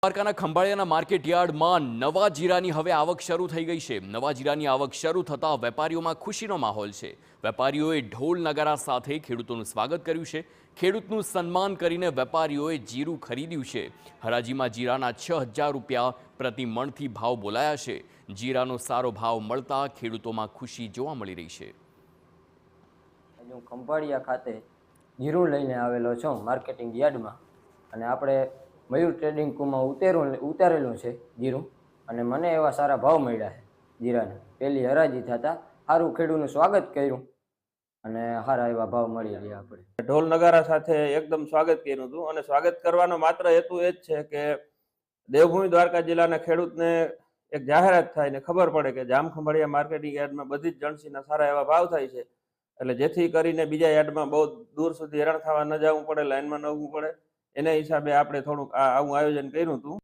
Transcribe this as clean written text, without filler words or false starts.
દ્વારકાના ખંભાળિયાના માર્કેટ યાર્ડમાં નવા જીરાની હવે આવક શરૂ થઈ ગઈ છે। નવા જીરાની આવક શરૂ થતાં વેપારીઓમાં ખુશીનો માહોલ છે। વેપારીઓએ ઢોલ નગારા સાથે ખેડૂતોનું સ્વાગત કર્યું છે। ખેડૂતનું સન્માન કરીને વેપારીઓએ જીરું ખરીદ્યું છે। હરાજીમાં જીરાના 6000 રૂપિયા પ્રતિ મણથી ભાવ બોલાયા છે। જીરાનો સારો ભાવ મળતા ખેડૂતોમાં ખુશી જોવા મળી રહી છે। હું ખંભાળિયા ખાતે જીરું લઈને આવેલો છું માર્કેટિંગ યાર્ડમાં, અને આપણે મયુર ટ્રેડિંગ કુમાં ઉતારેલું છે જીરું, અને મને એવા સારા ભાવ મળ્યા છે જીરાના। પહેલી હરાજી થતાં સારું ખેડૂતનું સ્વાગત કર્યું અને સારા એવા ભાવ મળી રહ્યા। આપણે ઢોલ નગારા સાથે એકદમ સ્વાગત કર્યું હતું, અને સ્વાગત કરવાનો માત્ર હેતુ એ જ છે કે દેવભૂમિ દ્વારકા જિલ્લાના ખેડૂતને એક જાહેરાત થાય ને ખબર પડે કે જામ ખંભાળિયા માર્કેટિંગ યાર્ડમાં બધી જ જણસીના સારા એવા ભાવ થાય છે। એટલે જેથી કરીને બીજા યાર્ડમાં બહુ દૂર સુધી હેરાન થવા ન જવું પડે, લાઈનમાં ન ઊભું પડે, એના હિસાબે આપણે થોડુંક આવું આયોજન કર્યું હતું।